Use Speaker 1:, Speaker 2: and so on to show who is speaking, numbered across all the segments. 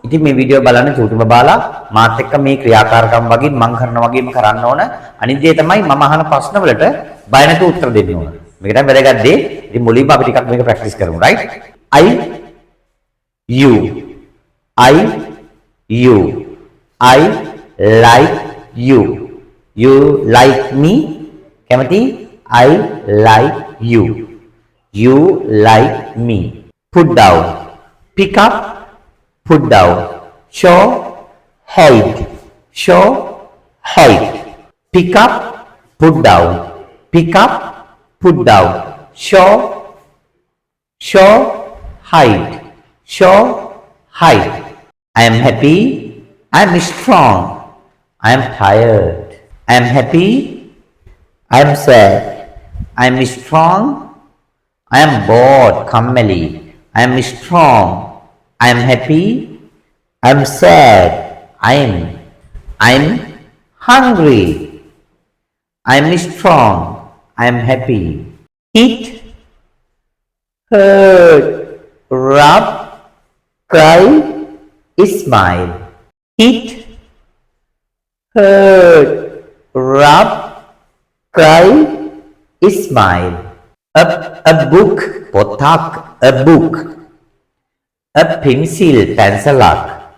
Speaker 1: ඉතින් මේ වීඩියෝ බලන්න චූටිම බාලා මාත් එක්ක මේ ක්‍රියාකාරකම් වගේ මම කරන වගේම කරන්න ඕන. අනිත් දේ තමයි මම අහන ප්‍රශ්න වලට බය නැතුව උත්තර දෙන්න ඕන. මේක තමයි වැදගත් දේ. ඉතින් මුලින්ම අපි ටිකක් මේක ප්‍රැක්ටිස් කරමු, right? you you I like you. You like me? කැමති? I like you. You like me. Put down. Pick up. Put down. Show. Hide. Show. Hide. Pick up. Put down. Pick up. Put down. Show. Show. Hide. Show. Hide. I am happy. I am strong. I am tired. I am happy. I am sad. I am strong. I am bored. Kammali. I am strong. I am happy. I am sad. I'm hungry. I am strong. I am happy. Eat, hurt, rub, cry, smile. Eat, hurt, rub, cry, smile. A book, potak, a book. A pencil, pencilak.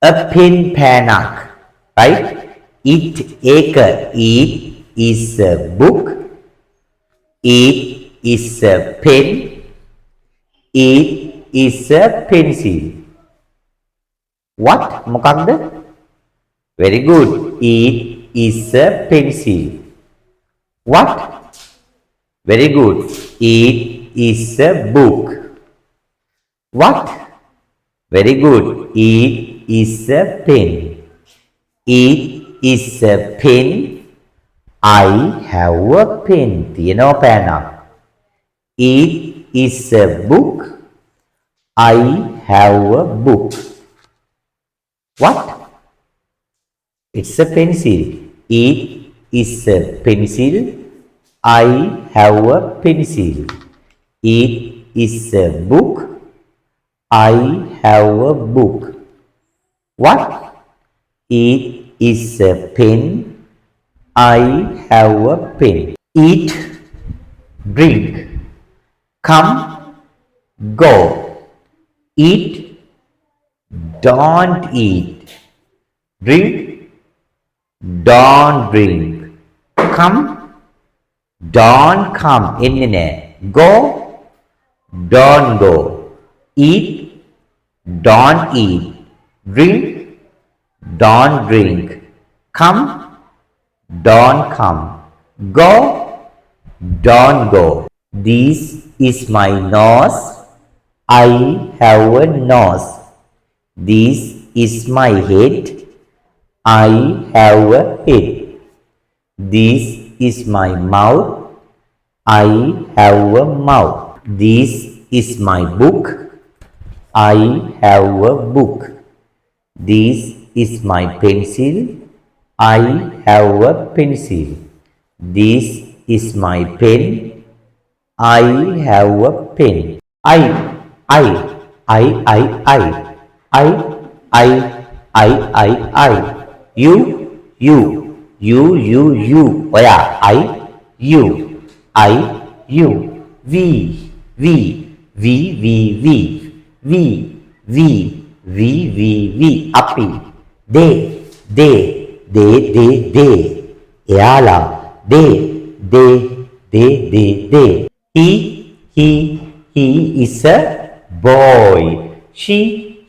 Speaker 1: A pen, penak. Right? Eat, acre. Eat is a book. Eat is a pen. Eat is a pencil. What? මොකක්ද? Very good. Eat is a pencil. What? Very good. Eat is a book. What? Very good. Eat is a pen. Eat is a pen. I have a pen. තියෙනවා පෑනක්. Eat is a book. I have a book. What? It's a pencil. Eat is a pencil. I have a pencil. Eat is a book. I have a book. What? Eat is a pen. I have a pen. Eat, drink, come, go. Eat, don't eat. Drink, don't drink. Come, don't come. Go, don't go. Eat, don't eat. Drink, don't drink. Come, don't come. Go, don't go. This is my nose. I have a nose. This is my head. I have a head. This is my mouth. I have a mouth. This is my book. I have a book. This is my pencil. I have a pencil. This is my pen. I have a pen. I, I, I, I, I, I, I, I, I, I. You, you, you, you, you. Oh yeah, I, you, I, you. We, we, we, we, we, we, we, we, we, we. Api, they, they, they, they, they. Eala, they, they, they, they, they. He is a boy. She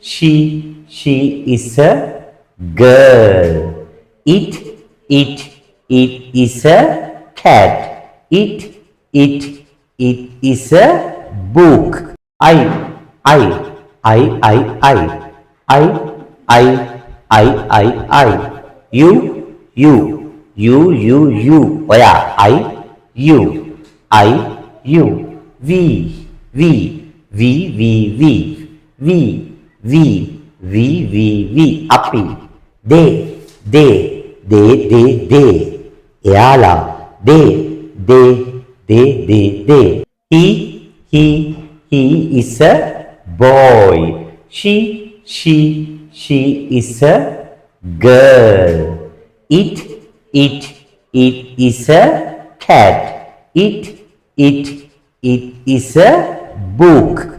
Speaker 1: is a girl. It is a cat. It is a book. I. You. Oh yeah, you. We. Api. They. Eala. They. He is a boy. She she is a girl. It is a cat. It is a book.